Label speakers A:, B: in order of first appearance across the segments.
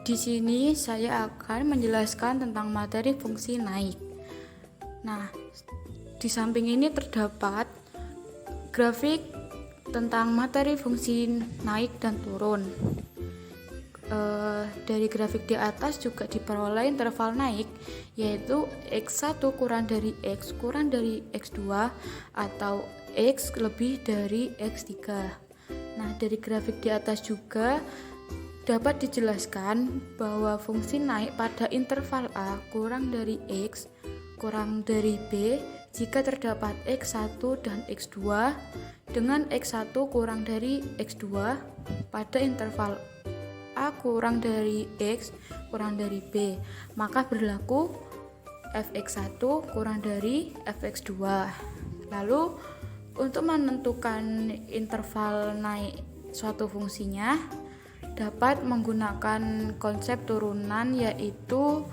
A: Di sini saya akan menjelaskan tentang materi fungsi naik. Nah, di samping ini terdapat grafik tentang materi fungsi naik dan turun. Dari grafik di atas juga diperoleh interval naik, yaitu X1 kurang dari X kurang dari X2 atau X lebih dari X3. Nah, dari grafik di atas juga dapat dijelaskan bahwa fungsi naik pada interval A kurang dari X kurang dari B jika terdapat X1 dan X2 dengan X1 kurang dari X2 pada interval A kurang dari X kurang dari B, maka berlaku fx1 kurang dari fx2. Lalu untuk menentukan interval naik suatu fungsinya dapat menggunakan konsep turunan, yaitu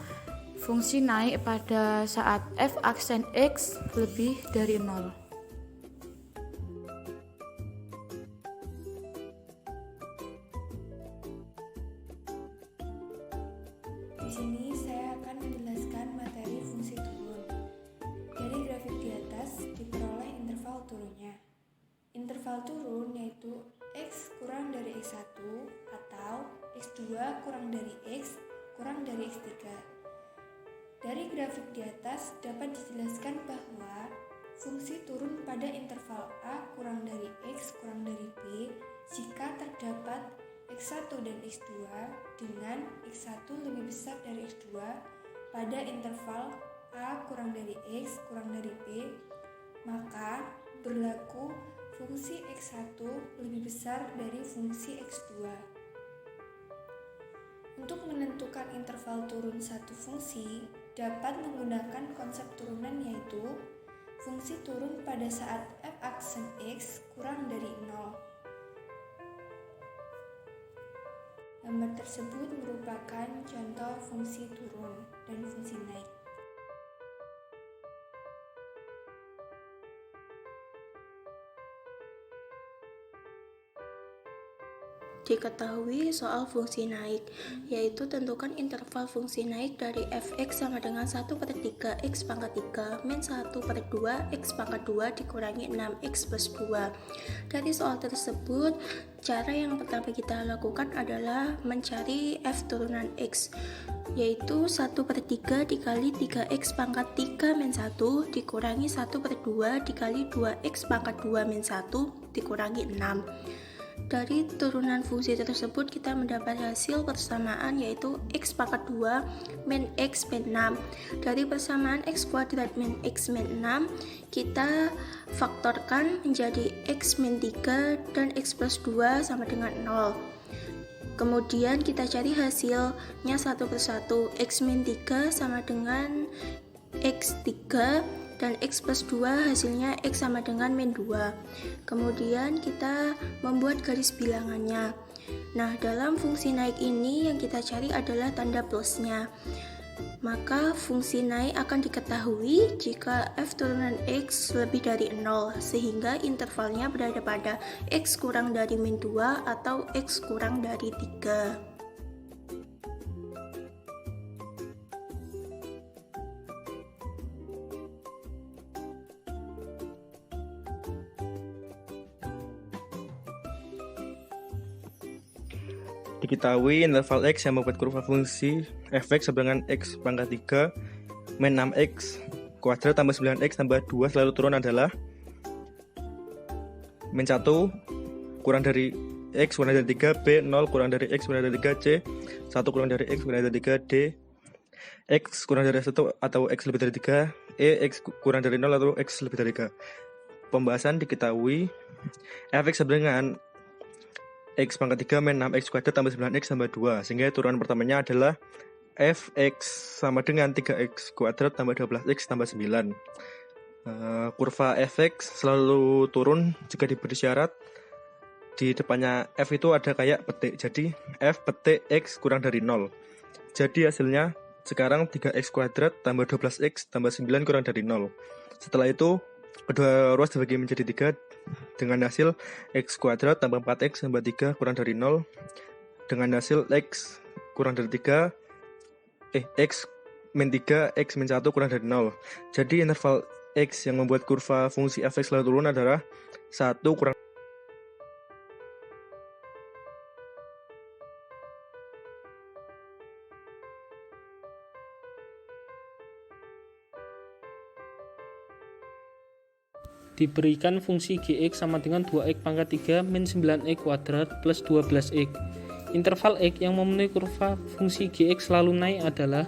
A: fungsi naik pada saat f aksen x lebih dari 0.
B: Di sini saya akan menjelaskan materi fungsi turun. Dari grafik di atas diperoleh interval turunnya. Interval turun yaitu X kurang dari X1 atau X2 kurang dari X kurang dari X3. Dari grafik di atas dapat dijelaskan bahwa fungsi turun pada interval A kurang dari X kurang dari B jika terdapat X1 dan X2 dengan X1 lebih besar dari X2 pada interval A kurang dari X kurang dari B, maka berlaku fungsi X1 lebih besar dari fungsi X2. Untuk menentukan interval turun satu fungsi, dapat menggunakan konsep turunan, yaitu fungsi turun pada saat f aksen X kurang dari 0. Gambar tersebut merupakan contoh fungsi turun dan fungsi naik.
C: Diketahui soal fungsi naik, yaitu tentukan interval fungsi naik dari fx sama dengan 1/3 x pangkat 3 min 1/2 x pangkat 2 dikurangi 6x plus 2. Dari soal tersebut, cara yang pertama kita lakukan adalah mencari f turunan x, yaitu 1/3 dikali 3x pangkat 3 min 1 dikurangi 1/2 dikali 2x pangkat 2 min 1 dikurangi 6. Dari turunan fungsi tersebut kita mendapat hasil persamaan, yaitu x pangkat 2 min x min 6. Dari persamaan x kuadrat min x min 6 kita faktorkan menjadi x min 3 dan x plus 2 sama dengan 0. Kemudian kita cari hasilnya satu persatu. X min 3 sama dengan x3 dan x plus 2 hasilnya x sama dengan min 2. Kemudian kita membuat garis bilangannya. Nah, dalam fungsi naik ini yang kita cari adalah tanda plusnya. Maka fungsi naik akan diketahui jika f turunan x lebih dari 0, sehingga intervalnya berada pada x kurang dari min 2 atau x kurang dari 3.
D: Diketahui interval x yang membuat kurva fungsi fx sama dengan x pangkat 3 min 6x kuadrat tambah 9x tambah 2 selalu turun adalah min 1 kurang dari x kurang dari 3, b 0 kurang dari x kurang dari 3, c 1 kurang dari x kurang dari 3, d x kurang dari 1 atau x lebih dari 3, e x kurang dari 0 atau x lebih dari 3. Pembahasan diketahui fx sama dengan x pangkat 3 min 6x kuadrat tambah 9x tambah 2, sehingga turunan pertamanya adalah fx sama dengan 3x kuadrat tambah 12x tambah 9. Kurva fx selalu turun jika diberi syarat di depannya f itu ada kayak petik, jadi f petik x kurang dari 0. Jadi hasilnya sekarang 3x kuadrat tambah 12x tambah 9 kurang dari 0. Setelah itu kedua ruas dibagi menjadi 3 dengan hasil x kuadrat tambah 4x tambah 3 kurang dari 0 dengan hasil x kurang dari 3, X min 3, X min 1 kurang dari 0. Jadi interval X yang membuat kurva fungsi f(x) selalu turun adalah 1 kurang
E: Diberikan fungsi gx sama dengan 2x pangkat 3 min 9x kuadrat plus 12x. Interval x yang memenuhi kurva fungsi gx selalu naik adalah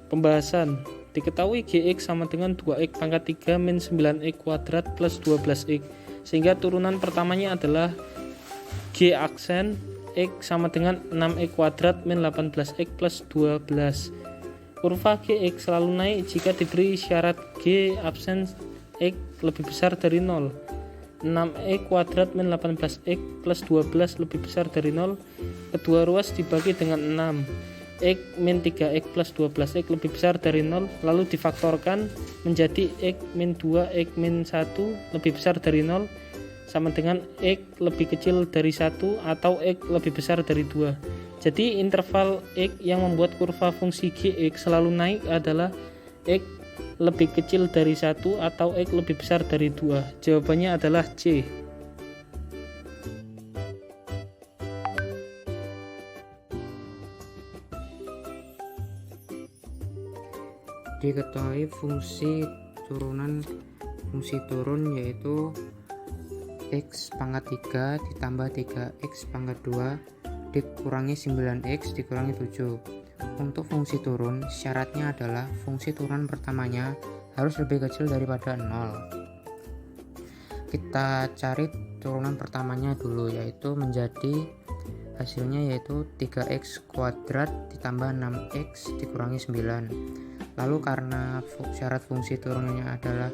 E: pembahasan. Diketahui gx sama dengan 2x pangkat 3 min 9x kuadrat plus 12x, sehingga turunan pertamanya adalah g aksen x sama dengan 6x kuadrat min 18x plus 12. Kurva gx selalu naik jika diberi syarat g absen x lebih besar dari 0. 6x kuadrat min 18x plus 12 lebih besar dari 0. Kedua ruas dibagi dengan 6. X min 3x plus 12x lebih besar dari 0, lalu difaktorkan menjadi x min 2 x min 1 lebih besar dari 0 sama dengan x lebih kecil dari 1 atau x lebih besar dari 2. Jadi interval x yang membuat kurva fungsi gx selalu naik adalah x lebih kecil dari 1 atau x lebih besar dari 2. Jawabannya adalah C.
F: Diketahui fungsi turun yaitu x pangkat 3 ditambah 3x pangkat 2 dikurangi 9x dikurangi 7. Untuk fungsi turun, syaratnya adalah fungsi turunan pertamanya harus lebih kecil daripada 0. Kita cari turunan pertamanya dulu, yaitu menjadi hasilnya yaitu 3x kuadrat ditambah 6x dikurangi 9. Lalu karena syarat fungsi turunannya adalah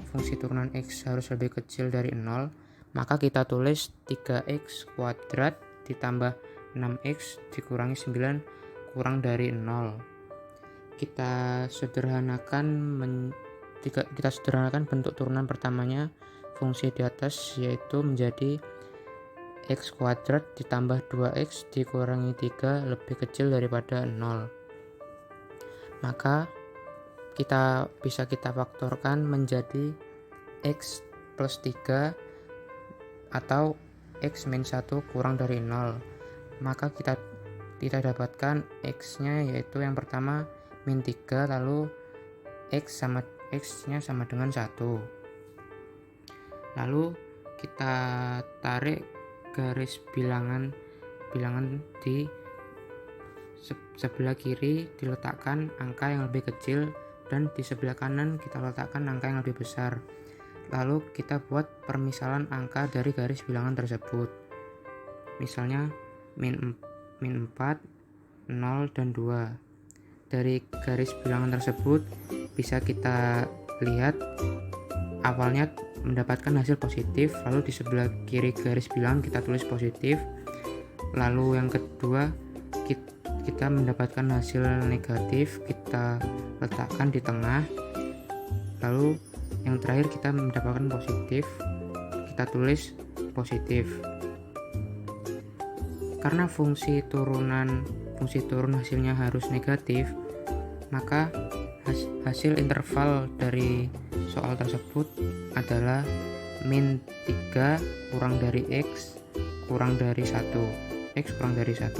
F: fungsi turunan x harus lebih kecil dari 0, maka kita tulis 3x kuadrat ditambah 6x dikurangi 9 kurang dari 0. Kita sederhanakan bentuk turunan pertamanya fungsi di atas, yaitu menjadi x kuadrat ditambah 2x dikurangi 3 lebih kecil daripada 0. Maka kita faktorkan menjadi x plus 3 atau x min 1 kurang dari 0. Maka kita dapatkan x-nya yaitu yang pertama min 3, lalu x-nya sama dengan 1. Lalu kita tarik garis bilangan di sebelah kiri diletakkan angka yang lebih kecil dan di sebelah kanan kita letakkan angka yang lebih besar. Lalu kita buat permisalan angka dari garis bilangan tersebut. Misalnya min 4, 0, dan 2. Dari garis bilangan tersebut bisa kita lihat awalnya mendapatkan hasil positif, lalu di sebelah kiri garis bilangan kita tulis positif. Lalu yang kedua kita mendapatkan hasil negatif, kita letakkan di tengah. Lalu yang terakhir kita mendapatkan positif, kita tulis positif. Karena fungsi turun hasilnya harus negatif, maka hasil interval dari soal tersebut adalah min 3 kurang dari x kurang dari 1. X kurang dari 1.